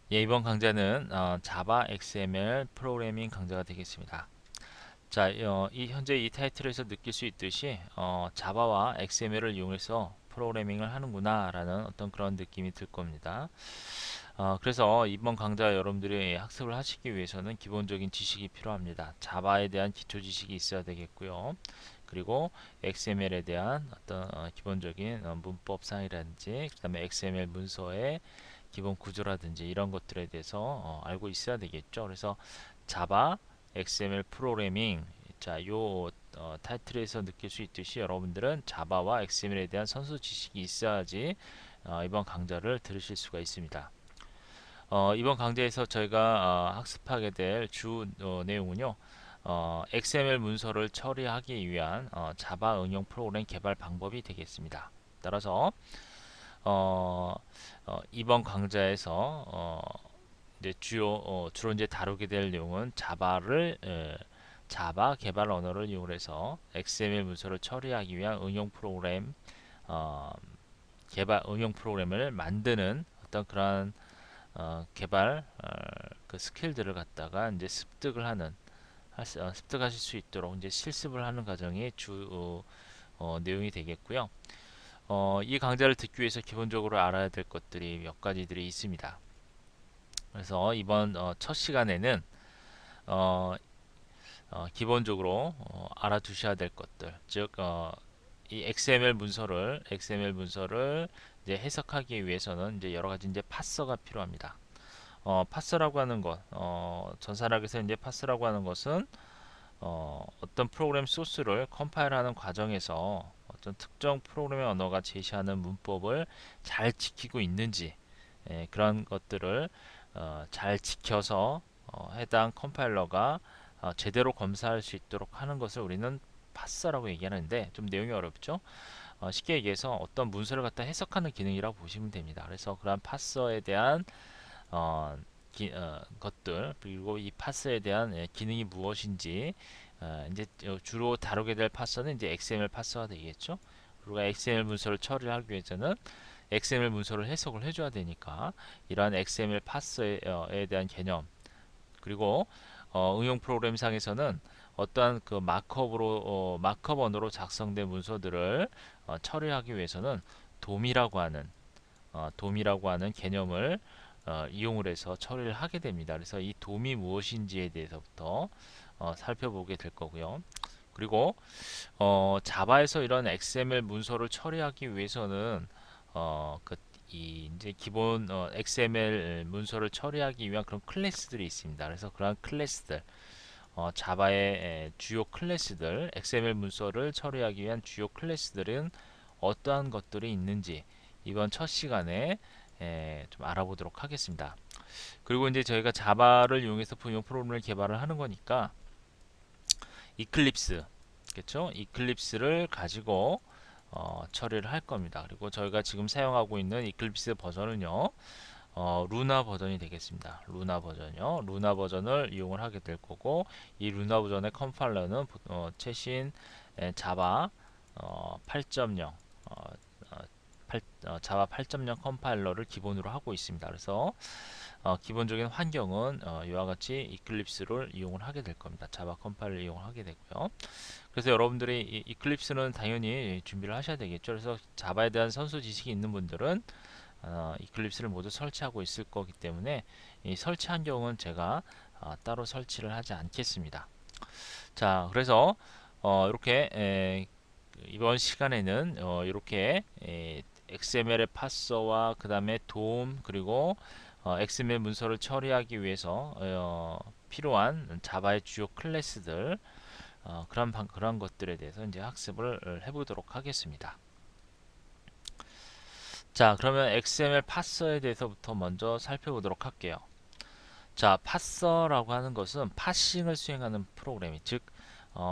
예, 이번 강좌는 자바 XML 프로그래밍 강좌가 되겠습니다. 자, 현재 이 타이틀에서 느낄 수 있듯이 자바와 XML을 이용해서 프로그래밍을 하는구나 라는 어떤 그런 느낌이 들 겁니다. 그래서 이번 강좌 여러분들이 학습을 하시기 위해서는 기본적인 지식이 필요합니다. 자바에 대한 기초 지식이 있어야 되겠고요. 그리고 XML에 대한 어떤 기본적인 문법상이라든지 그 다음에 XML 문서의 기본 구조라든지 이런 것들에 대해서 알고 있어야 되겠죠. 그래서 자바, XML 프로그래밍, 자, 요 타이틀에서 느낄 수 있듯이 여러분들은 자바와 XML에 대한 선수 지식이 있어야지 이번 강좌를 들으실 수가 있습니다. 이번 강좌에서 저희가 학습하게 될 주 내용은요. XML 문서를 처리하기 위한 자바 응용 프로그램 개발 방법이 되겠습니다. 따라서 이번 강좌에서 이제 주로 이제 다루게 될 내용은 자바 개발 언어를 이용해서 XML 문서를 처리하기 위한 응용 프로그램 어, 개발 응용 프로그램을 만드는 어떤 그런 개발 그 스킬들을 갖다가 이제 습득하실 수 있도록 이제 실습을 하는 과정이 주 내용이 되겠고요. 이 강좌를 듣기 위해서 기본적으로 알아야 될 것들이 몇 가지들이 있습니다. 그래서 이번 첫 시간에는 어, 기본적으로 알아두셔야 될 것들, 즉 이 XML 문서를 이제 해석하기 위해서는 이제 여러 가지 이제 파서가 필요합니다. 파서라고 하는 것, 전산학에서 이제 파서라고 하는 것은 어떤 프로그램 소스를 컴파일하는 과정에서 어떤 특정 프로그램의 언어가 제시하는 문법을 잘 지키고 있는지 그런 것들을 잘 지켜서 해당 컴파일러가 제대로 검사할 수 있도록 하는 것을 우리는 파서라고 얘기하는데 좀 내용이 어렵죠. 쉽게 얘기해서 어떤 문서를 갖다 해석하는 기능이라고 보시면 됩니다. 그래서 그러한 파서에 대한 것들 그리고 이 파스에 대한 기능이 무엇인지 이제 주로 다루게 될 파스는 이제 XML 파스가 되겠죠. 그리고 XML 문서를 처리하기 위해서는 XML 문서를 해석을 해줘야 되니까 이러한 XML 파스에 대한 개념 그리고 응용 프로그램상에서는 어떠한 그 마크업 언어로 작성된 문서들을 처리하기 위해서는 돔이라고 하는 돔이라고 하는 개념을 이용을 해서 처리를 하게 됩니다. 그래서 이 돔이 무엇인지에 대해서부터 살펴보게 될 거고요. 그리고 자바에서 이런 XML 문서를 처리하기 위해서는 이 이제 기본 XML 문서를 처리하기 위한 그런 클래스들이 있습니다. 그래서 그러한 클래스들 자바의 주요 클래스들 XML 문서를 처리하기 위한 주요 클래스들은 어떠한 것들이 있는지 이번 첫 시간에 좀 알아보도록 하겠습니다. 그리고 이제 저희가 자바를 이용해서 분용 프로그램을 개발을 하는 거니까 이클립스, 그렇죠? 이클립스를 가지고 처리를 할 겁니다. 그리고 저희가 지금 사용하고 있는 이클립스 버전은요, 루나 버전이 되겠습니다. 루나 버전이요. 루나 버전을 이용을 하게 될 거고, 이 루나 버전의 컴파일러는 최신 자바 8.0 자바 8.0 컴파일러를 기본으로 하고 있습니다. 그래서 기본적인 환경은 이와 같이 이클립스를 이용을 하게 될 겁니다. 자바 컴파일러 이용을 하게 되고요. 그래서 여러분들이 이클립스는 당연히 준비를 하셔야 되겠죠. 그래서 자바에 대한 선수 지식이 있는 분들은 이클립스를 모두 설치하고 있을 거기 때문에 이 설치 환경은 제가 따로 설치를 하지 않겠습니다. 자, 그래서 이렇게 이번 시간에는 이렇게 XML의 파서와 그 다음에 도움 그리고 XML 문서를 처리하기 위해서 필요한 자바의 주요 클래스들 그런 것들에 대해서 이제 학습을 해보도록 하겠습니다. 자, 그러면 XML 파서에 대해서부터 먼저 살펴보도록 할게요. 자, 파서라고 하는 것은 파싱을 수행하는 프로그램이 즉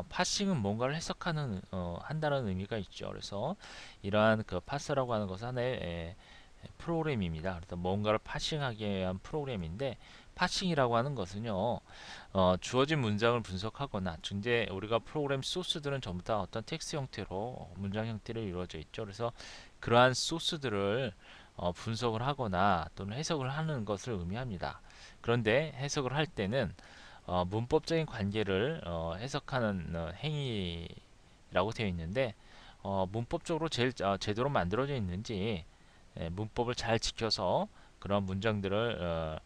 파싱은 뭔가를 해석하는 한다는 의미가 있죠. 그래서 이러한 그 파서라고 하는 것은 하나의 프로그램입니다. 그래서 뭔가를 파싱하기 위한 프로그램인데 파싱이라고 하는 것은요 주어진 문장을 분석하거나 이제 우리가 프로그램 소스들은 전부 다 어떤 텍스트 형태로 문장 형태로 이루어져 있죠. 그래서 그러한 소스들을 분석을 하거나 또는 해석을 하는 것을 의미합니다. 그런데 해석을 할 때는 문법적인 관계를 해석하는 행위라고 되어 있는데 문법적으로 제대로 만들어져 있는지 문법을 잘 지켜서 그런 문장들을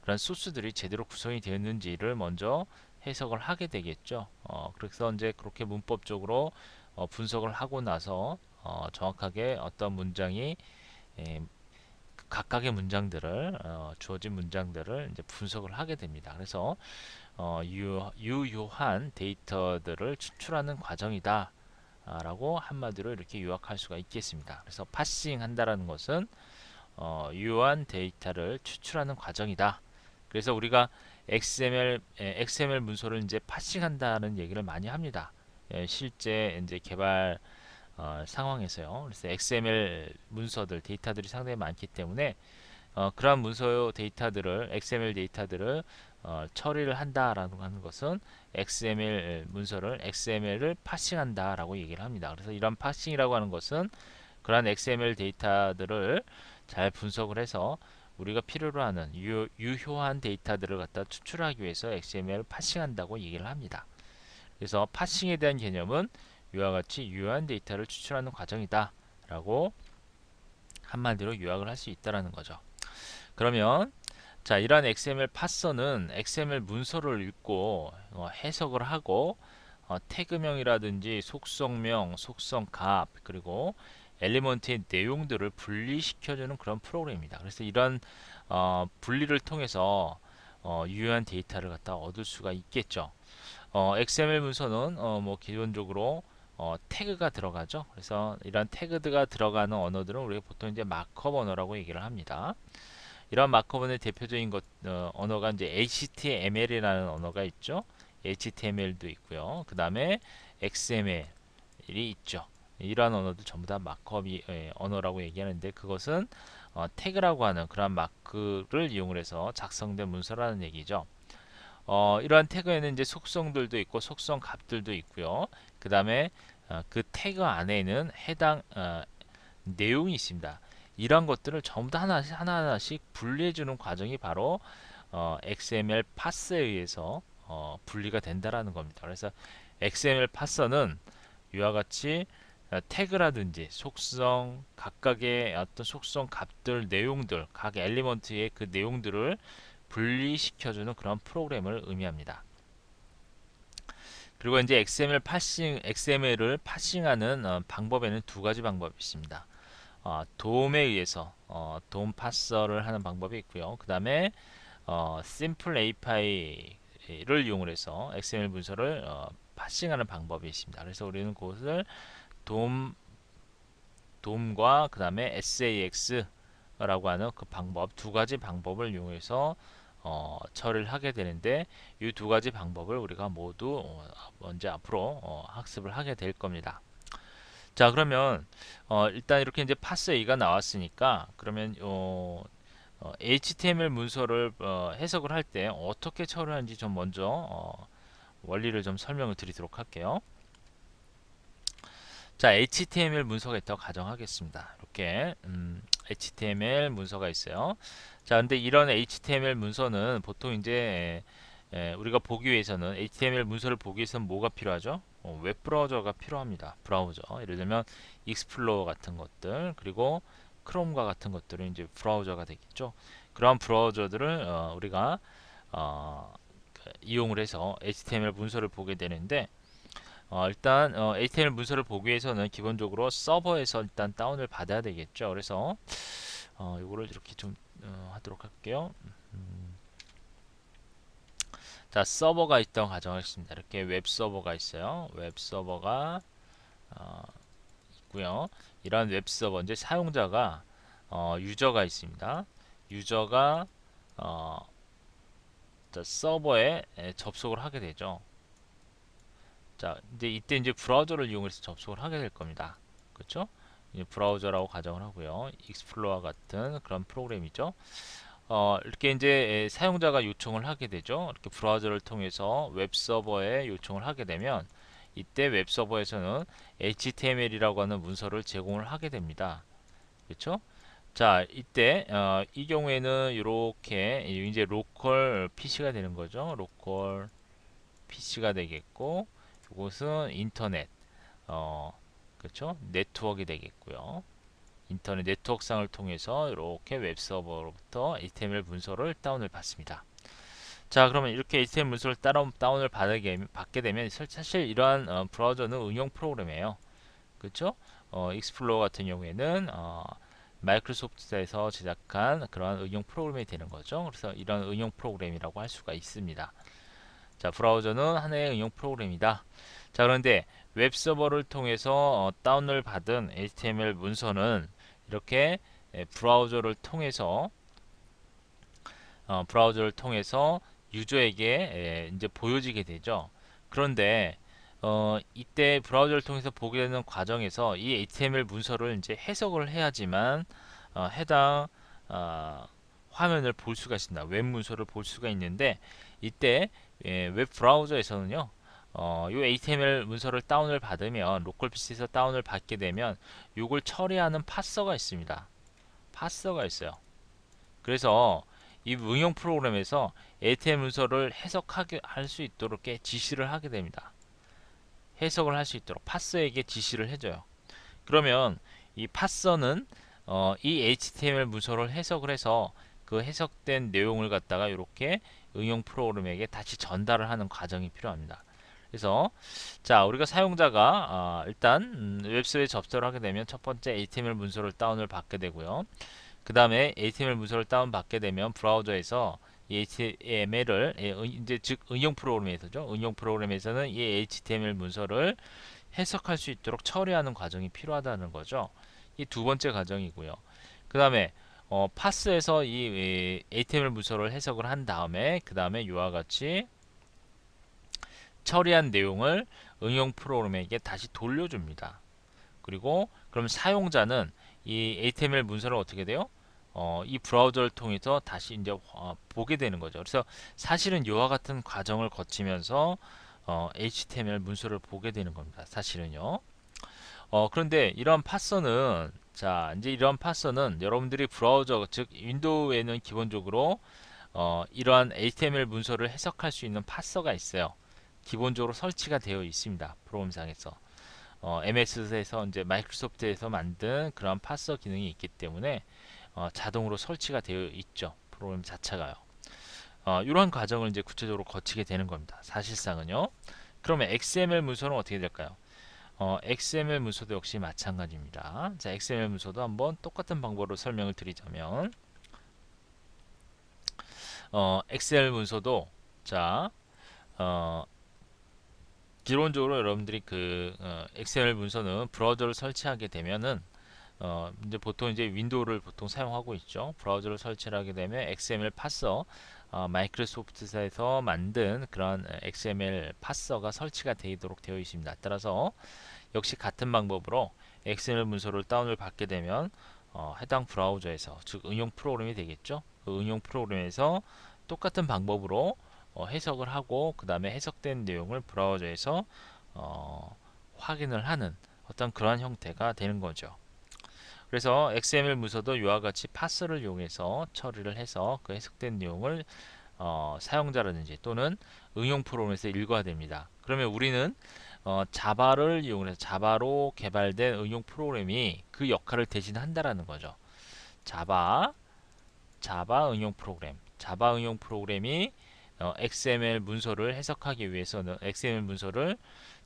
그런 소스들이 제대로 구성이 되었는지를 먼저 해석을 하게 되겠죠. 그래서 이제 그렇게 문법적으로 분석을 하고 나서 정확하게 어떤 문장이 에, 각각의 문장들을 주어진 문장들을 이제 분석을 하게 됩니다. 그래서 유효한 데이터들을 추출하는 과정이다. 라고 한마디로 이렇게 요약할 수가 있겠습니다. 그래서 파싱 한다라는 것은 유효한 데이터를 추출하는 과정이다. 그래서 우리가 XML 문서를 이제 파싱한다는 얘기를 많이 합니다. 실제 이제 개발 상황에서요. 그래서 XML 문서들 데이터들이 상당히 많기 때문에 그러한 문서 데이터들을 XML 데이터들을 처리를 한다라고 하는 것은 XML 문서를 XML을 파싱한다라고 얘기를 합니다. 그래서 이런 파싱이라고 하는 것은 그러한 XML 데이터들을 잘 분석을 해서 우리가 필요로 하는 유효한 데이터들을 갖다 추출하기 위해서 XML을 파싱한다고 얘기를 합니다. 그래서 파싱에 대한 개념은 이와 같이 유효한 데이터를 추출하는 과정이다 라고 한마디로 요약을 할 수 있다는 거죠. 그러면 자, 이러한 XML 파서는 XML 문서를 읽고 해석을 하고 태그명이라든지 속성명, 속성값 그리고 엘리먼트의 내용들을 분리시켜주는 그런 프로그램입니다. 그래서 이런 분리를 통해서 유효한 데이터를 갖다 얻을 수가 있겠죠. XML 문서는 뭐 기본적으로 태그가 들어가죠. 그래서 이런 태그가 들어가는 언어들은 우리가 보통 이제 마크업 언어라고 얘기를 합니다. 이런 마크업 언어의 대표적인 언어가 이제 HTML이라는 언어가 있죠. HTML도 있고요. 그 다음에 XML이 있죠. 이러한 언어도 전부 다 마크업 언어라고 얘기하는데 그것은 태그라고 하는 그런 마크를 이용을 해서 작성된 문서라는 얘기죠. 이러한 태그에는 이제 속성들도 있고 속성 값들도 있고요. 그 다음에 그 태그 안에는 해당 내용이 있습니다. 이런 것들을 전부 다 하나하나씩 분리해주는 과정이 바로 XML 파스에 의해서 분리가 된다라는 겁니다. 그래서 XML 파서는 이와 같이 태그라든지 속성, 각각의 어떤 속성 값들, 내용들, 각 엘리먼트의 그 내용들을 분리시켜주는 그런 프로그램을 의미합니다. 그리고 이제 XML을 파싱하는 방법에는 두 가지 방법이 있습니다. 도움에 의해서 도움 파서를 하는 방법이 있고요. 그 다음에 심플 API를 이용을 해서 XML 문서를 파싱하는 방법이 있습니다. 그래서 우리는 그것을 도움과 그 다음에 SAX라고 하는 그 방법 두 가지 방법을 이용해서 처리를 하게 되는데 이 두 가지 방법을 우리가 모두 먼저 앞으로 학습을 하게 될 겁니다. 자, 그러면 일단 이렇게 이제 파스 A가 나왔으니까 그러면 HTML 문서를 해석을 할 때 어떻게 처리하는지 좀 먼저 원리를 좀 설명을 드리도록 할게요. 자, HTML 문서가 있다고 가정하겠습니다. 이렇게 HTML 문서가 있어요. 자, 근데 이런 HTML 문서는 보통 이제 우리가 보기 위해서는 HTML 문서를 보기 위해서는 뭐가 필요하죠? 웹브라우저가 필요합니다. 브라우저. 예를 들면 익스플로러 같은 것들 그리고 크롬과 같은 것들은 이제 브라우저가 되겠죠. 그런 브라우저들을 우리가 이용을 해서 HTML 문서를 보게 되는데 일단 HTML 문서를 보기 위해서는 기본적으로 서버에서 일단 다운을 받아야 되겠죠. 그래서 이거를 이렇게 좀 하도록 할게요. 자, 서버가 있다고 가정하겠습니다. 이렇게 웹 서버가 있어요. 웹 서버가 있고요. 이런 웹 서버 이제 사용자가 유저가 있습니다. 유저가 서버에 접속을 하게 되죠. 자, 이제 이때 이제 브라우저를 이용해서 접속을 하게 될 겁니다. 그렇죠? 브라우저라고 가정을 하고요. 익스플로러 같은 그런 프로그램이죠. 이렇게 이제 사용자가 요청을 하게 되죠. 이렇게 브라우저를 통해서 웹 서버에 요청을 하게 되면 이때 웹 서버에서는 HTML이라고 하는 문서를 제공을 하게 됩니다. 그렇죠? 자, 이때 이 경우에는 이렇게 이제 로컬 PC가 되는 거죠. 로컬 PC가 되겠고, 이것은 인터넷, 어, 그렇죠? 네트워크가 되겠고요. 인터넷 네트워크상을 통해서 이렇게 웹 서버로부터 HTML 문서를 다운을 받습니다. 자, 그러면 이렇게 HTML 문서를 다운을 받게 되면 사실 이러한 브라우저는 응용 프로그램이에요. 그렇죠? 익스플로러 같은 경우에는 마이크로소프트에서 제작한 그러한 응용 프로그램이 되는 거죠. 그래서 이런 응용 프로그램이라고 할 수가 있습니다. 자, 브라우저는 하나의 응용 프로그램이다. 자, 그런데 웹 서버를 통해서 다운을 받은 HTML 문서는 이렇게 브라우저를 통해서 유저에게 이제 보여지게 되죠. 그런데 이때 브라우저를 통해서 보게 되는 과정에서 이 HTML 문서를 이제 해석을 해야지만 해당 어, 화면을 볼 수가 있습니다. 웹 문서를 볼 수가 있는데 이때 웹 브라우저에서는요. 이 HTML 문서를 다운을 받으면 로컬 PC에서 다운을 받게 되면 이걸 처리하는 파서가 있습니다. 파서가 있어요. 그래서 이 응용 프로그램에서 HTML 문서를 해석하게 할 수 있도록 지시를 하게 됩니다. 해석을 할 수 있도록 파서에게 지시를 해줘요. 그러면 이 파서는 이 HTML 문서를 해석을 해서 그 해석된 내용을 갖다가 이렇게 응용 프로그램에게 다시 전달을 하는 과정이 필요합니다. 그래서 자, 우리가 사용자가 일단 웹서에 접속을 하게 되면 첫 번째 HTML 문서를 다운을 받게 되고요. 그 다음에 HTML 문서를 다운받게 되면 브라우저에서 이 HTML을 이제 즉 응용 프로그램에서죠. 응용 프로그램에서는 이 HTML 문서를 해석할 수 있도록 처리하는 과정이 필요하다는 거죠. 이 두 번째 과정이고요. 그 다음에 파스에서 이 HTML 문서를 해석을 한 다음에 그 다음에 이와 같이 처리한 내용을 응용 프로그램에게 다시 돌려줍니다. 그리고 그럼 사용자는 이 HTML 문서를 어떻게 돼요? 이 브라우저를 통해서 다시 이제 보게 되는 거죠. 그래서 사실은 이와 같은 과정을 거치면서 HTML 문서를 보게 되는 겁니다. 사실은요. 그런데 이런 파서는 자 이제 이런 파서는 여러분들이 브라우저 즉 윈도우에는 기본적으로 이러한 HTML 문서를 해석할 수 있는 파서가 있어요. 기본적으로 설치가 되어 있습니다. 프로그램상에서. MS에서 이제 마이크로소프트에서 만든 그런 파서 기능이 있기 때문에 자동으로 설치가 되어 있죠. 프로그램 자체가요. 이러한 과정을 이제 구체적으로 거치게 되는 겁니다. 사실상은요. 그러면 XML 문서는 어떻게 될까요? XML 문서도 역시 마찬가지입니다. 자, XML 문서도 한번 똑같은 방법으로 설명을 드리자면, XML 문서도 자, 어, 기본적으로 여러분들이 그 XML 문서는 브라우저를 설치하게 되면은 이제 보통 이제 윈도우를 보통 사용하고 있죠. 브라우저를 설치를 하게 되면 XML 파서 마이크로소프트에서 만든 그런 XML 파서가 설치가 되도록 되어 있습니다. 따라서 역시 같은 방법으로 XML 문서를 다운을 받게 되면 해당 브라우저에서 즉 응용 프로그램이 되겠죠. 그 응용 프로그램에서 똑같은 방법으로 해석을 하고 그 다음에 해석된 내용을 브라우저에서 확인을 하는 어떤 그러한 형태가 되는 거죠. 그래서 XML 문서도 이와 같이 파스를 이용해서 처리를 해서 그 해석된 내용을 사용자라든지 또는 응용 프로그램에서 읽어야 됩니다. 그러면 우리는 자바를 이용해서 자바로 개발된 응용 프로그램이 그 역할을 대신한다라는 거죠. 자바 응용 프로그램. 자바 응용 프로그램이 XML 문서를 해석하기 위해서는 XML 문서를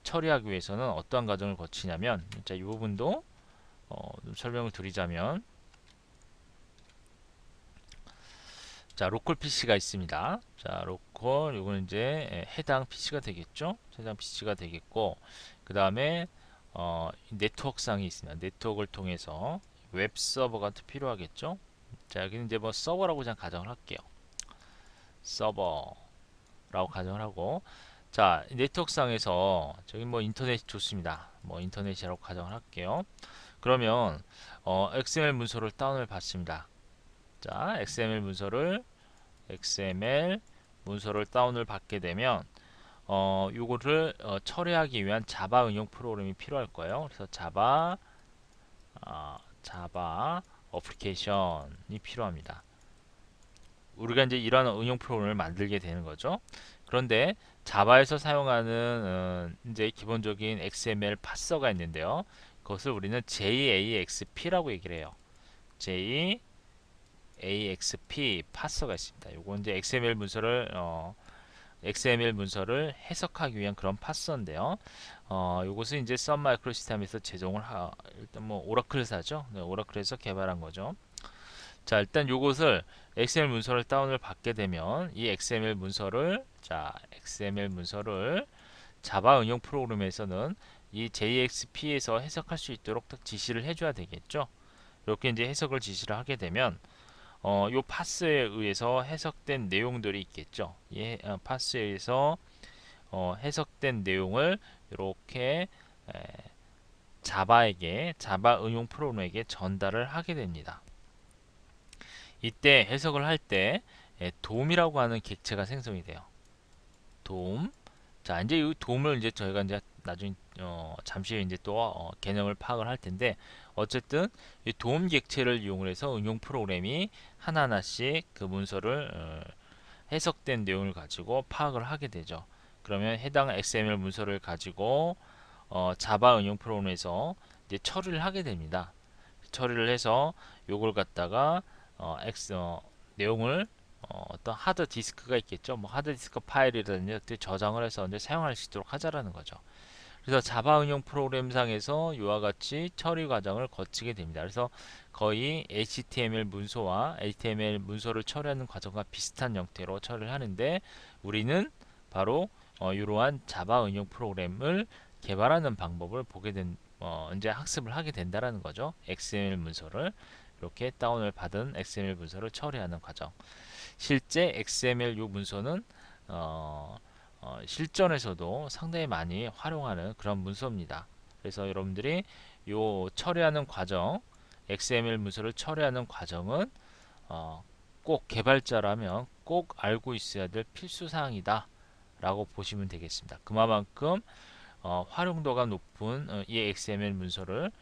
처리하기 위해서는 어떠한 과정을 거치냐면 자, 이 부분도 좀 설명을 드리자면 자, 로컬 PC가 있습니다. 자, 로컬 이거는 이제 해당 PC가 되겠죠. 해당 PC가 되겠고 그 다음에 네트워크상이 있습니다. 네트워크를 통해서 웹 서버가 필요하겠죠. 자, 여기는 이제 뭐 서버라고 그냥 가정을 할게요. 서버라고 가정을 하고 자, 네트워크상에서 저기 뭐 인터넷이 좋습니다. 뭐 인터넷이라고 가정을 할게요. 그러면 XML 문서를 다운을 받습니다. 자, XML 문서를 다운을 받게 되면 요거를 처리하기 위한 자바 응용 프로그램이 필요할 거예요. 그래서 자바 어플리케이션이 필요합니다. 우리가 이제 이러한 응용 프로그램을 만들게 되는 거죠. 그런데 자바에서 사용하는 이제 기본적인 XML 파서가 있는데요. 그것을 우리는 JAXP라고 얘기를 해요. JAXP 파서가 있습니다. 요거 이제 XML 문서를 해석하기 위한 그런 파서인데요. 요것은 이제 선 마이크로 시스템에서 일단 뭐 오라클사죠. 네, 오라클에서 개발한 거죠. 자, 일단 요것을 XML 문서를 다운을 받게 되면 이 XML 문서를 자바 응용 프로그램에서는 이 JXP에서 해석할 수 있도록 딱 지시를 해줘야 되겠죠. 이렇게 이제 해석을 지시를 하게 되면 요 파스에 의해서 해석된 내용들이 있겠죠. 파스에 의해서 해석된 내용을 이렇게 자바 응용 프로그램에게 전달을 하게 됩니다. 이때 해석을 할 때 돔이라고 하는 객체가 생성이 돼요. 돔. 자, 이제 이 돔을 이제 저희가 이제 나중에 잠시 후에 이제 또 개념을 파악을 할 텐데, 어쨌든 이 돔 객체를 이용을 해서 응용 프로그램이 하나하나씩 그 문서를 해석된 내용을 가지고 파악을 하게 되죠. 그러면 해당 XML 문서를 가지고 자바 응용 프로그램에서 이제 처리를 하게 됩니다. 처리를 해서 요걸 갖다가 내용을 어떤 하드 디스크가 있겠죠. 뭐 하드 디스크 파일이라든지 어떻게 저장을 해서 이제 사용할 수 있도록 하자라는 거죠. 그래서 자바 응용 프로그램상에서 이와 같이 처리 과정을 거치게 됩니다. 그래서 거의 HTML 문서와 HTML 문서를 처리하는 과정과 비슷한 형태로 처리를 하는데, 우리는 바로 이러한 자바 응용 프로그램을 개발하는 방법을 이제 학습을 하게 된다라는 거죠. XML 문서를 이렇게 다운을 받은 XML 문서를 처리하는 과정. 실제 XML 요 문서는 실전에서도 상당히 많이 활용하는 그런 문서입니다. 그래서 여러분들이 요 처리하는 과정, XML 문서를 처리하는 과정은 꼭 개발자라면 꼭 알고 있어야 될 필수 사항이다 라고 보시면 되겠습니다. 그만큼 활용도가 높은 이 XML 문서를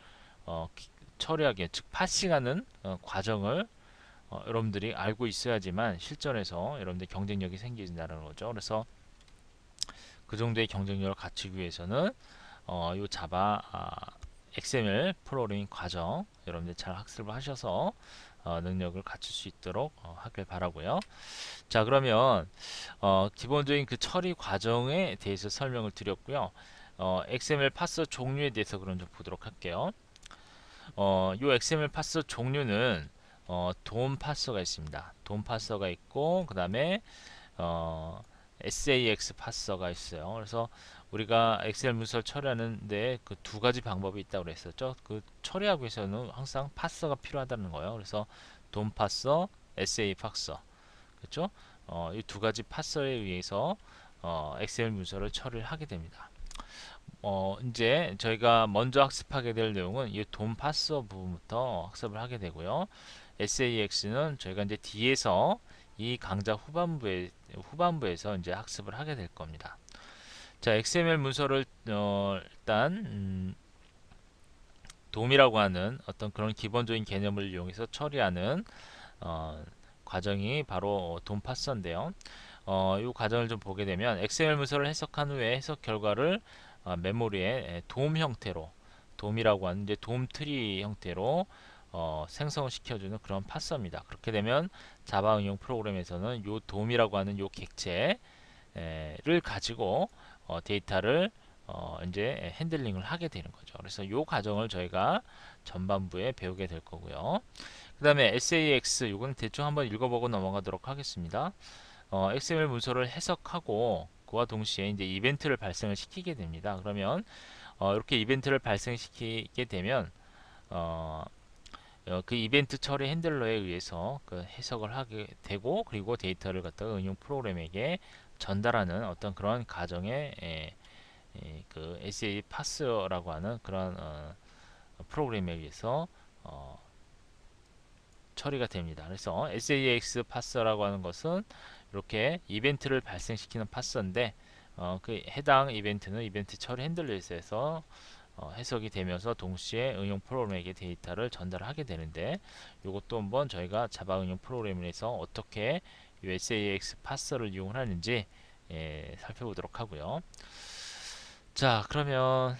처리하기, 즉 파싱하는 과정을 여러분들이 알고 있어야지만 실전에서 여러분들 경쟁력이 생긴다는 거죠. 그래서 그 정도의 경쟁력을 갖추기 위해서는 요 자바 XML 프로그래밍 과정 여러분들 잘 학습을 하셔서 능력을 갖출 수 있도록 하길 바라고요. 자, 그러면 기본적인 그 처리 과정에 대해서 설명을 드렸고요. XML 파서 종류에 대해서 그럼 좀 보도록 할게요. 요 XML 파서 종류는 돔 파서가 있습니다. 돔 파서가 있고, 그 다음에 SAX 파서가 있어요. 그래서 우리가 엑셀 문서를 처리하는데 그 두 가지 방법이 있다고 그랬었죠. 그 처리하기 위해서는 항상 파서가 필요하다는 거예요. 그래서 돔 파서, SA 파서, 그렇죠? 이 두 가지 파서에 의해서 엑셀 문서를 처리를 하게 됩니다. 이제 저희가 먼저 학습하게 될 내용은 이 돔 파서 부분부터 학습을 하게 되고요. SAX는 저희가 이제 뒤에서 이 강좌 후반부에서 이제 학습을 하게 될 겁니다. 자, XML 문서를 일단 돔이라고 하는 어떤 그런 기본적인 개념을 이용해서 처리하는 과정이 바로 돔 파서인데요. 이 과정을 좀 보게 되면 XML 문서를 해석한 후에 해석 결과를 메모리에 돔 형태로, 돔이라고 하는 이제 돔 트리 형태로 생성을 시켜주는 그런 파서입니다. 그렇게 되면 자바 응용 프로그램에서는 요 돔이라고 하는 요 객체를 가지고 데이터를 이제 핸들링을 하게 되는 거죠. 그래서 요 과정을 저희가 전반부에 배우게 될 거고요. 그 다음에 SAX, 이건 대충 한번 읽어보고 넘어가도록 하겠습니다. XML 문서를 해석하고 그와 동시에 이제 이벤트를 발생을 시키게 됩니다. 그러면 이렇게 이벤트를 발생시키게 되면 그 이벤트 처리 핸들러에 의해서 그 해석을 하게 되고, 그리고 데이터를 갖다가 응용 프로그램에게 전달하는 어떤 그런 가정의 그 SA 파스라고 하는 그런 프로그램에 의해서 처리가 됩니다. 그래서 SAX 파서라고 하는 것은 이렇게 이벤트를 발생시키는 파서인데 그 해당 이벤트는 이벤트 처리 핸들러에서 해석이 되면서 동시에 응용 프로그램에게 데이터를 전달하게 되는데, 이것도 한번 저희가 자바 응용 프로그램에서 어떻게 이 SAX 파서를 이용하는지 살펴보도록 하고요. 자, 그러면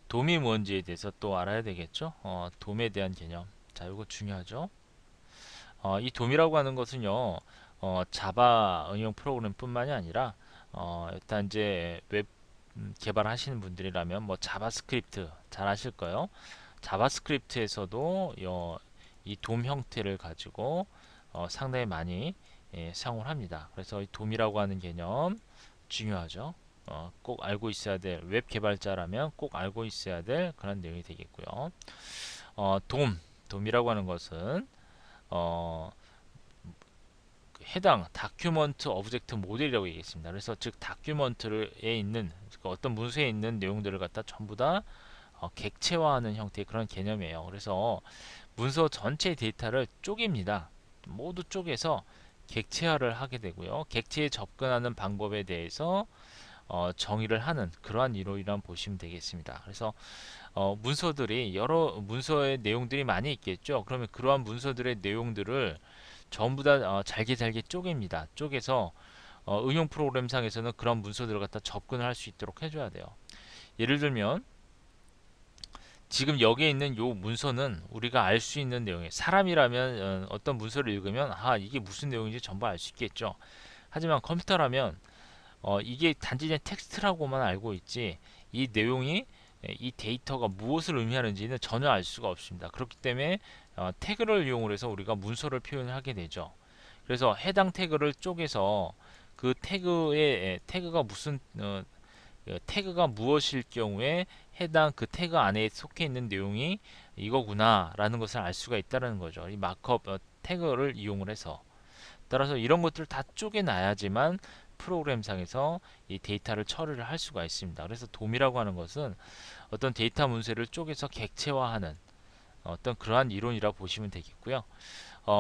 돔이 뭔지에 대해서 또 알아야 되겠죠. 돔에 대한 개념. 자, 이거 중요하죠. 이 돔이라고 하는 것은요, 자바 응용 프로그램 뿐만이 아니라, 일단 이제 웹 개발하시는 분들이라면 뭐 자바스크립트 잘 아실 거예요. 자바스크립트에서도 이 돔 형태를 가지고 상당히 많이 사용을 합니다. 그래서 이 돔이라고 하는 개념 중요하죠. 꼭 알고 있어야 될, 웹 개발자라면 꼭 알고 있어야 될 그런 내용이 되겠고요. 돔이라고 하는 것은 어, 해당 다큐먼트 오브젝트 모델이라고 얘기했습니다. 그래서 즉 다큐먼트에 있는 어떤 문서에 있는 내용들을 갖다 전부 다 객체화하는 형태의 그런 개념이에요. 그래서 문서 전체 데이터를 쪼갭니다. 모두 쪼개서 객체화를 하게 되고요. 객체에 접근하는 방법에 대해서 정의를 하는 그러한 이론이란 보시면 되겠습니다. 그래서 문서들이 여러 문서의 내용들이 많이 있겠죠. 그러면 그러한 문서들의 내용들을 전부 다 잘게 쪼갭니다. 쪼개서 응용 프로그램상에서는 그런 문서들을 갖다 접근을 할 수 있도록 해줘야 돼요. 예를 들면 지금 여기에 있는 요 문서는 우리가 알 수 있는 내용이에요. 사람이라면 어떤 문서를 읽으면 이게 무슨 내용인지 전부 알 수 있겠죠. 하지만 컴퓨터라면 이게 단지 그냥 텍스트라고만 알고 있지 이 내용이 이 데이터가 무엇을 의미하는지는 전혀 알 수가 없습니다. 그렇기 때문에 태그를 이용을 해서 우리가 문서를 표현하게 되죠. 그래서 해당 태그를 쪼개서 그 태그가 무슨 태그가 무엇일 경우에 해당 그 태그 안에 속해 있는 내용이 이거구나 라는 것을 알 수가 있다는 거죠. 이 마크업 태그를 이용을 해서 따라서 이런 것들을 다 쪼개놔야지만 프로그램상에서 이 데이터를 처리를 할 수가 있습니다. 그래서 돔이라고 하는 것은 어떤 데이터 문서를 쪼개서 객체화하는 어떤 그러한 이론이라 보시면 되겠고요.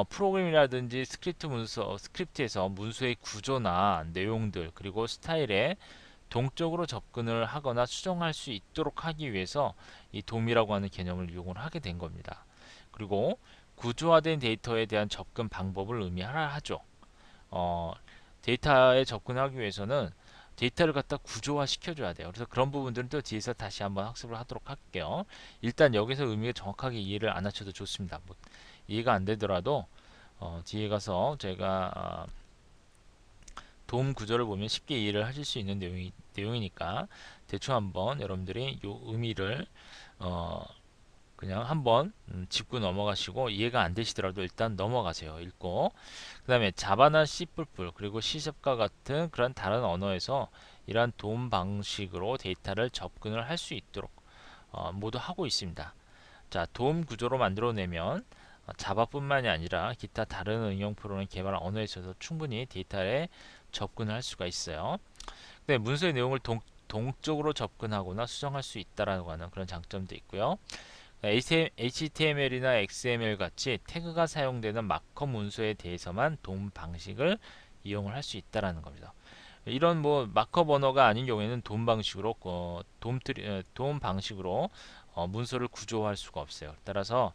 프로그램이라든지 스크립트에서 문서의 구조나 내용들 그리고 스타일에 동적으로 접근을 하거나 수정할 수 있도록 하기 위해서 이 돔이라고 하는 개념을 이용을 하게 된 겁니다. 그리고 구조화된 데이터에 대한 접근 방법을 의미하죠. 어, 데이터에 접근하기 위해서는 데이터를 갖다 구조화 시켜줘야 돼요. 그래서 그런 부분들은 또 뒤에서 다시 한번 학습을 하도록 할게요. 일단 여기서 의미가 정확하게 이해를 안 하셔도 좋습니다. 뭐, 이해가 안 되더라도 뒤에 가서 제가 도움 구조를 보면 쉽게 이해를 하실 수 있는 내용이니까 대충 한번 여러분들이 요 의미를 그냥 한번 짚고 넘어가시고 이해가 안 되시더라도 일단 넘어가세요. 읽고 그 다음에 자바나 C++ 그리고 C샵과 같은 그런 다른 언어에서 이러한 도움 방식으로 데이터를 접근을 할 수 있도록 모두 하고 있습니다. 자, 도움 구조로 만들어내면 자바뿐만이 아니라 기타 다른 응용 프로그램 개발 언어에서도 충분히 데이터에 접근을 할 수가 있어요. 근데 문서의 내용을 동적으로 접근하거나 수정할 수 있다라고 하는 그런 장점도 있고요. HTML이나 XML 같이 태그가 사용되는 마크업 문서에 대해서만 도움 방식을 이용을 할 수 있다라는 겁니다. 이런 뭐 마크업 언어가 아닌 경우에는 도움 방식으로 도움 방식으로 문서를 구조할 수가 없어요. 따라서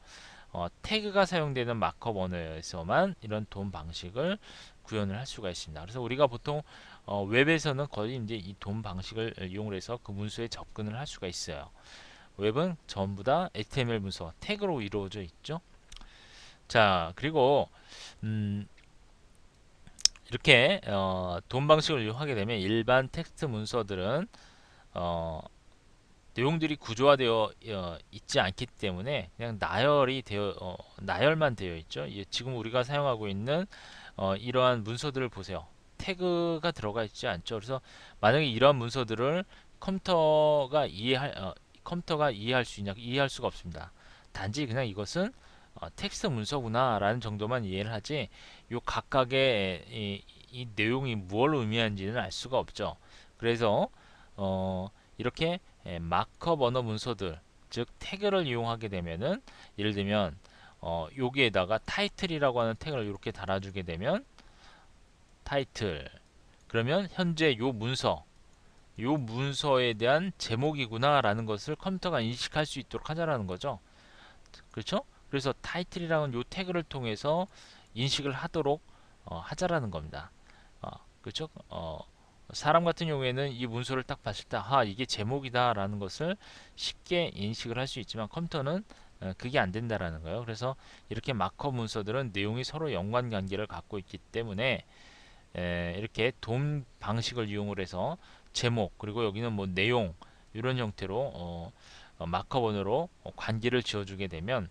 태그가 사용되는 마크업 언어에서만 이런 도움 방식을 구현을 할 수가 있습니다. 그래서 우리가 보통 웹에서는 거의 이제 이 도움 방식을 이용을 해서 그 문서에 접근을 할 수가 있어요. 웹은 전부 다 HTML 문서 태그로 이루어져 있죠. 자, 그리고 이렇게 도움 방식을 이용하게 되면 일반 텍스트 문서들은 내용들이 구조화되어 있지 않기 때문에 그냥 나열만 되어 있죠. 지금 우리가 사용하고 있는 이러한 문서들을 보세요. 태그가 들어가 있지 않죠. 그래서 만약에 이러한 문서들을 컴퓨터가 이해할 수 있냐? 이해할 수가 없습니다. 단지 그냥 이것은 텍스트 문서구나 라는 정도만 이해를 하지 요 각각의 이 내용이 무엇을 의미하는지는 알 수가 없죠. 그래서 이렇게 마크업 언어 문서들 즉 태그를 이용하게 되면은 예를 들면 여기에다가 타이틀이라고 하는 태그를 이렇게 달아주게 되면 타이틀 그러면 현재 요 문서 요 문서에 대한 제목이구나 라는 것을 컴퓨터가 인식할 수 있도록 하자라는 거죠. 그렇죠? 그래서 타이틀이라는 요 태그를 통해서 인식을 하도록 하자라는 겁니다. 그렇죠? 사람 같은 경우에는 이 문서를 딱 봤을 때, 이게 제목이다 라는 것을 쉽게 인식을 할 수 있지만 컴퓨터는 그게 안 된다라는 거예요. 그래서 이렇게 마커 문서들은 내용이 서로 연관관계를 갖고 있기 때문에 이렇게 돔 방식을 이용을 해서 제목, 그리고 여기는 뭐 내용, 이런 형태로 마커 번호로 관계를 지어주게 되면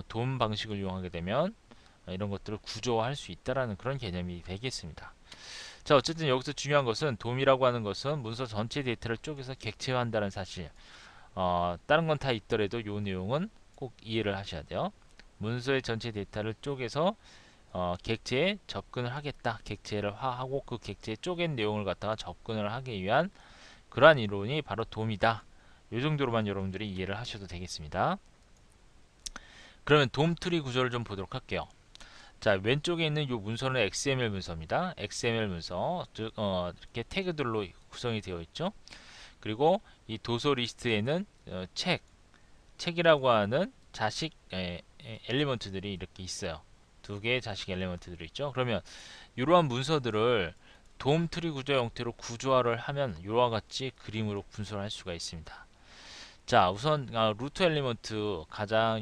돔 방식을 이용하게 되면 이런 것들을 구조화할 수 있다라는 그런 개념이 되겠습니다. 자, 어쨌든 여기서 중요한 것은 돔이라고 하는 것은 문서 전체 데이터를 쪼개서 객체화한다는 사실. 다른 건 다 있더라도 이 내용은 꼭 이해를 하셔야 돼요. 문서의 전체 데이터를 쪼개서 객체에 접근을 하겠다. 객체를 화하고 그 객체에 쪼갠 내용을 갖다가 접근을 하기 위한 그러한 이론이 바로 돔이다. 이 정도로만 여러분들이 이해를 하셔도 되겠습니다. 그러면 돔 트리 구조를 좀 보도록 할게요. 자, 왼쪽에 있는 이 문서는 XML 문서입니다. XML 문서, 즉 이렇게 태그들로 구성이 되어 있죠. 그리고 이 도서 리스트에는 책이라고 하는 자식 엘리먼트들이 이렇게 있어요. 두 개의 자식 엘리먼트들이 있죠. 그러면 이러한 문서들을 돔 트리 구조 형태로 구조화를 하면 이와 같이 그림으로 분석을 할 수가 있습니다. 자, 우선 루트 엘리먼트 가장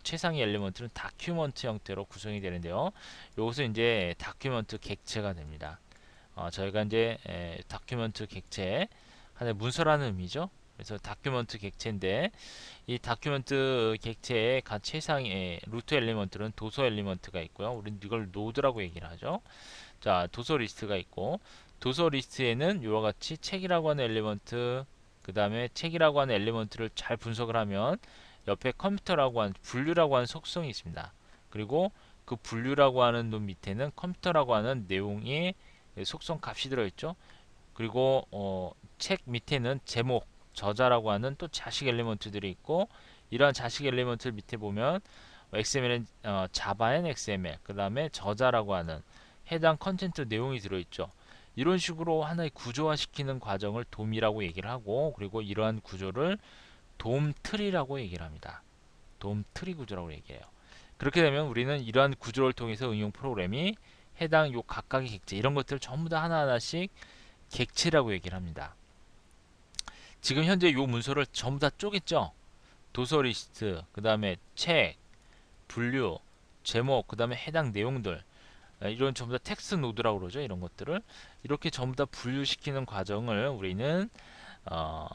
최상위 엘리먼트는 다큐먼트 형태로 구성이 되는데요. 여기서 이제 다큐먼트 객체가 됩니다. 저희가 이제 다큐먼트 객체 하나의 문서라는 의미죠. 그래서 다큐먼트 객체인데 이 다큐먼트 객체의 최상의 루트 엘리먼트는 도서 엘리먼트가 있고요. 우리는 이걸 노드라고 얘기를 하죠. 자, 도서 리스트가 있고 도서 리스트에는 이와 같이 책이라고 하는 엘리먼트, 그 다음에 책이라고 하는 엘리먼트를 잘 분석을 하면 옆에 컴퓨터라고 하는 분류라고 하는 속성이 있습니다. 그리고 그 분류라고 하는 놈 밑에는 컴퓨터라고 하는 내용의 속성 값이 들어있죠. 그리고 책 밑에는 제목, 저자라고 하는 또 자식 엘리먼트들이 있고 이러한 자식 엘리먼트 밑에 보면 XML은 자바엔 XML, 그 다음에 저자라고 하는 해당 컨텐츠 내용이 들어있죠. 이런 식으로 하나의 구조화 시키는 과정을 돔이라고 얘기를 하고, 그리고 이러한 구조를 돔 트리라고 얘기를 합니다. 돔 트리 구조라고 얘기해요. 그렇게 되면 우리는 이러한 구조를 통해서 응용 프로그램이 해당 요 각각의 객체 이런 것들을 전부 다 하나하나씩 객체라고 얘기를 합니다. 지금 현재 요 문서를 전부 다 쪼갰죠. 도서 리스트, 그 다음에 책, 분류, 제목, 그 다음에 해당 내용들, 이런 전부 다 텍스트 노드라고 그러죠. 이런 것들을 이렇게 전부 다 분류시키는 과정을 우리는 어,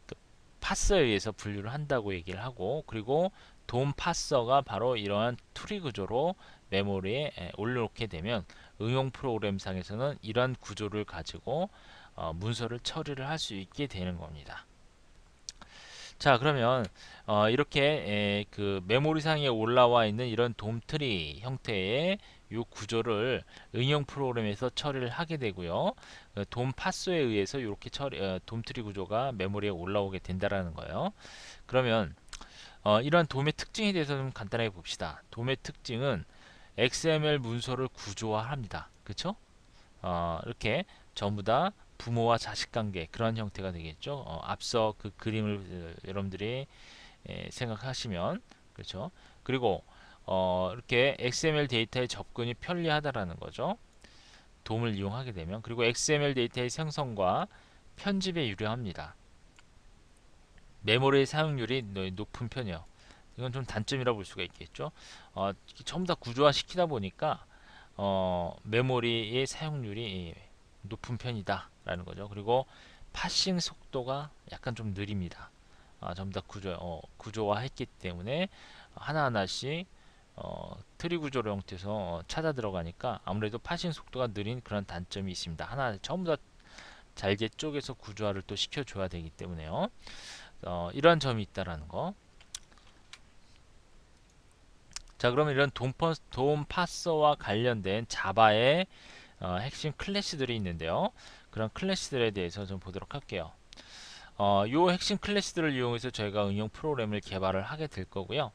그 파서에 의해서 분류를 한다고 얘기를 하고, 그리고 돔 파서가 바로 이러한 트리 구조로 메모리에 올려놓게 되면 응용 프로그램 상에서는 이러한 구조를 가지고 문서를 처리를 할 수 있게 되는 겁니다. 자, 그러면 이렇게 그 메모리상에 올라와 있는 이런 돔트리 형태의 이 구조를 응용 프로그램에서 처리를 하게 되고요. 돔 파스에 의해서 이렇게 돔트리 구조가 메모리에 올라오게 된다라는 거예요. 그러면 이러한 돔의 특징에 대해서 좀 간단하게 봅시다. 돔의 특징은 XML 문서를 구조화합니다. 그렇죠? 이렇게 전부 다 부모와 자식 관계 그런 형태가 되겠죠. 앞서 그 그림을 여러분들이 생각하시면 그렇죠. 그리고 이렇게 XML 데이터의 접근이 편리하다라는 거죠. 돔을 이용하게 되면. 그리고 XML 데이터의 생성과 편집에 유리합니다. 메모리의 사용률이 높은 편이에요. 이건 좀 단점이라고 볼 수가 있겠죠. 전부 다 구조화 시키다 보니까 메모리의 사용률이 높은 편이다 라는 거죠. 그리고 파싱 속도가 약간 좀 느립니다. 전부 다 구조화 했기 때문에 하나하나씩 트리 구조로 형태에서 찾아 들어가니까 아무래도 파싱 속도가 느린 그런 단점이 있습니다. 하나 전부 다 잘게 쪼개서 구조화를 또 시켜줘야 되기 때문에요. 이러한 점이 있다라는 거. 자, 그러면 이런 돔 파서와 관련된 자바의 핵심 클래스들이 있는데요. 그런 클래스들에 대해서 좀 보도록 할게요. 요 핵심 클래스들을 이용해서 저희가 응용 프로그램을 개발을 하게 될 거고요.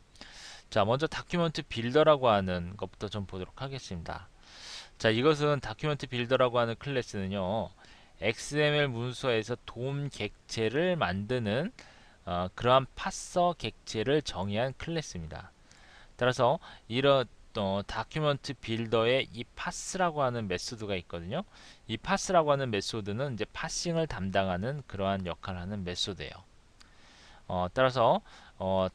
자, 먼저 다큐멘트 빌더라고 하는 것부터 좀 보도록 하겠습니다. 자, 이것은 다큐멘트 빌더라고 하는 클래스는요, XML 문서에서 돔 객체를 만드는 그러한 파서 객체를 정의한 클래스입니다. 따라서 이런 다큐먼트 빌더에 이 파스라고 하는 메소드가 있거든요. 이 파스라고 하는 메소드는 이제 파싱을 담당하는 그러한 역할을 하는 메소드예요. 따라서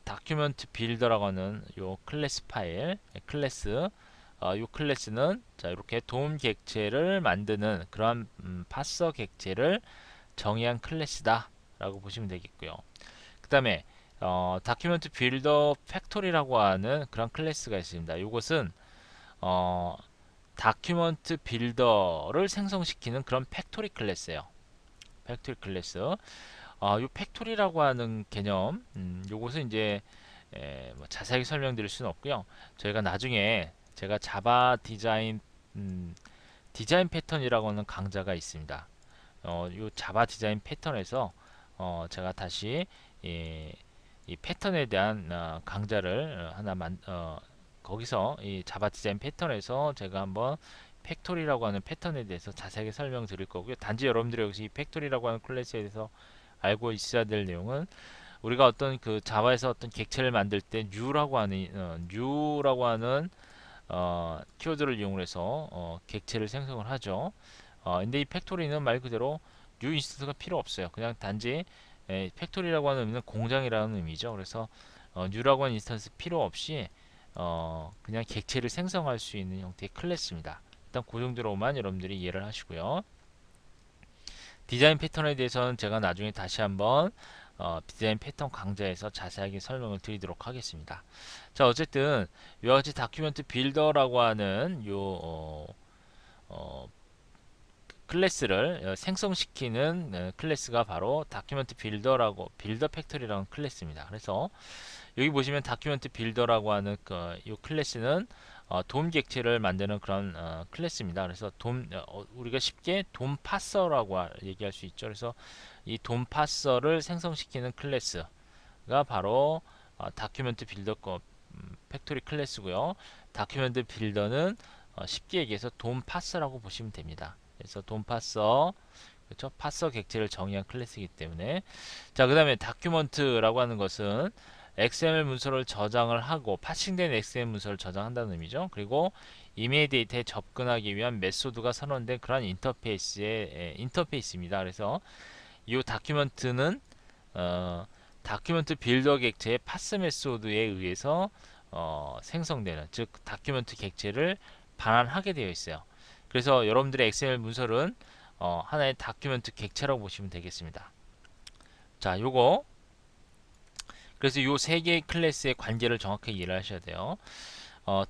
다큐먼트 빌더라고 하는 요 클래스 파일, 클래스 요 클래스는 자 이렇게 도움 객체를 만드는 그러한 파서 객체를 정의한 클래스다 라고 보시면 되겠고요. 그 다음에 다큐멘트 빌더 팩토리라고 하는 그런 클래스가 있습니다. 이것은 다큐멘트 빌더를 생성시키는 그런 팩토리 클래스예요. 팩토리 클래스. 이 팩토리라고 하는 개념, 요것은 이제 뭐 자세하게 설명드릴 수는 없고요. 저희가 나중에 제가 자바 디자인 패턴이라고 하는 강좌가 있습니다. 이 자바 디자인 패턴에서 제가 다시 이 패턴에 대한 강좌를 거기서 이 자바 디자인 패턴에서 제가 한번 팩토리라고 하는 패턴에 대해서 자세하게 설명드릴 거고요. 단지 여러분들이 여기서 이 팩토리라고 하는 클래스에 대해서 알고 있어야 될 내용은 우리가 어떤 그 자바에서 어떤 객체를 만들 때 new라고 하는 키워드를 이용해서 객체를 생성을 하죠. 근데 이 팩토리는 말 그대로 new 인스턴스가 필요 없어요. 그냥 단지 팩토리라고 하는 의미는 공장이라는 의미죠. 그래서 new라고 하는 인스턴스 필요 없이 그냥 객체를 생성할 수 있는 형태의 클래스입니다. 일단 그 정도로만 여러분들이 이해를 하시고요. 디자인 패턴에 대해서는 제가 나중에 다시 한번 디자인 패턴 강좌에서 자세하게 설명을 드리도록 하겠습니다. 자, 어쨌든 이와 같이 다큐멘트 빌더라고 하는 클래스를 생성시키는 클래스가 바로 다큐멘트 빌더 팩토리라는 클래스입니다. 그래서 여기 보시면 다큐멘트 빌더라고 하는 이 클래스는 돔 객체를 만드는 그런 클래스입니다. 그래서 우리가 쉽게 돔 파서라고 얘기할 수 있죠. 그래서 이 돔 파서를 생성시키는 클래스가 바로 다큐멘트 빌더 팩토리 클래스고요. 다큐멘트 빌더는 쉽게 얘기해서 돔 파서라고 보시면 됩니다. 그래서 돔 파서, 그렇죠? 파서 객체를 정의한 클래스이기 때문에 자, 그다음에 다큐먼트라고 하는 것은 XML 문서를 저장을 하고 파싱된 XML 문서를 저장한다는 의미죠. 그리고 이메일 데이터에 접근하기 위한 메소드가 선언된 그런 인터페이스입니다. 그래서 이 다큐먼트는 다큐먼트 빌더 객체의 파스 메소드에 의해서 생성되는, 즉 다큐먼트 객체를 반환하게 되어 있어요. 그래서 여러분들의 XML 문서는 하나의 다큐멘트 객체라고 보시면 되겠습니다. 자, 요거 그래서 요 세 개의 클래스의 관계를 정확하게 이해를 하셔야 돼요.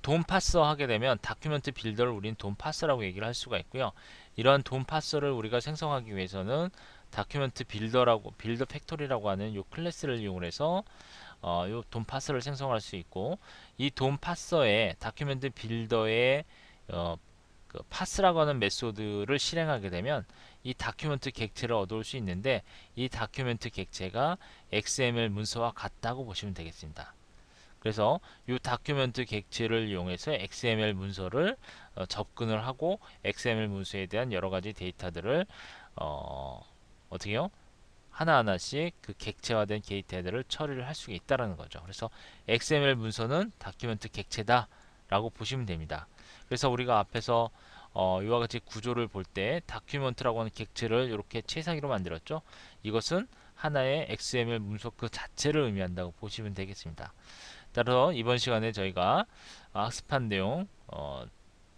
돔 파서 하게 되면 다큐멘트 빌더를 우리는 돔 파서라고 얘기를 할 수가 있고요. 이런 돔 파서를 우리가 생성하기 위해서는 다큐멘트 빌더 팩토리라고 하는 요 클래스를 이용해서 요 돔 파서를 생성할 수 있고, 이 돔 파서에 다큐멘트 빌더의 그 파스라고 하는 메소드를 실행하게 되면 이 다큐멘트 객체를 얻어올 수 있는데, 이 다큐멘트 객체가 XML 문서와 같다고 보시면 되겠습니다. 그래서 이 다큐멘트 객체를 이용해서 XML 문서를 접근을 하고 XML 문서에 대한 여러 가지 데이터들을 어떻게요? 하나하나씩 그 객체화된 데이터들을 처리를 할 수가 있다는 거죠. 그래서 XML 문서는 다큐멘트 객체다 라고 보시면 됩니다. 그래서 우리가 앞에서 이와 같이 구조를 볼 때 다큐멘트라고 하는 객체를 이렇게 최상위로 만들었죠. 이것은 하나의 XML 문서 그 자체를 의미한다고 보시면 되겠습니다. 따라서 이번 시간에 저희가 학습한 내용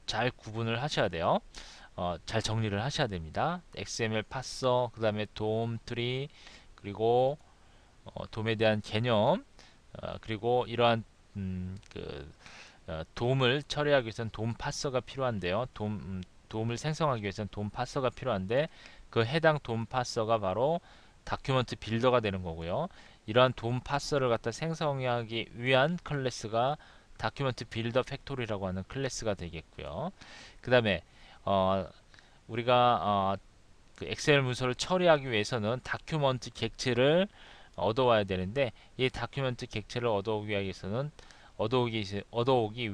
잘 구분을 하셔야 돼요. 잘 정리를 하셔야 됩니다. XML 파서, 그 다음에 돔 트리, 그리고 돔에 대한 개념, 그리고 이러한 돔을 처리하기 위해서는 돔 파서가 필요한데요. 돔을 생성하기 위해서는 돔 파서가 필요한데, 그 해당 돔 파서가 바로 다큐멘트 빌더가 되는 거고요. 이러한 돔 파서를 갖다 생성하기 위한 클래스가 다큐멘트 빌더 팩토리라고 하는 클래스가 되겠고요. 그 다음에 우리가 그 엑셀 문서를 처리하기 위해서는 다큐멘트 객체를 얻어와야 되는데, 이 다큐멘트 객체를 얻어오기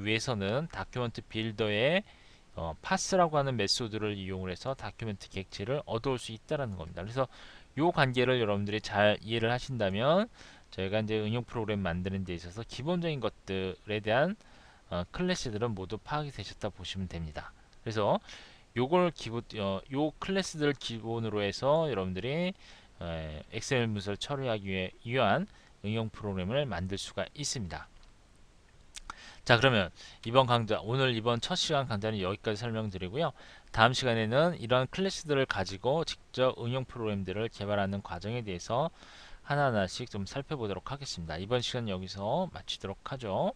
위해서는 다큐멘트 빌더의 파스라고 하는 메소드를 이용을 해서 다큐멘트 객체를 얻어올 수 있다라는 겁니다. 그래서 요 관계를 여러분들이 잘 이해를 하신다면 저희가 이제 응용 프로그램 만드는 데 있어서 기본적인 것들에 대한 클래스들은 모두 파악이 되셨다 보시면 됩니다. 그래서 요 클래스들을 기본으로 해서 여러분들이 XML 문서를 처리하기 위한 응용 프로그램을 만들 수가 있습니다. 자, 그러면 오늘 이번 첫 시간 강좌는 여기까지 설명드리고요. 다음 시간에는 이러한 클래스들을 가지고 직접 응용 프로그램들을 개발하는 과정에 대해서 하나하나씩 좀 살펴보도록 하겠습니다. 이번 시간 여기서 마치도록 하죠.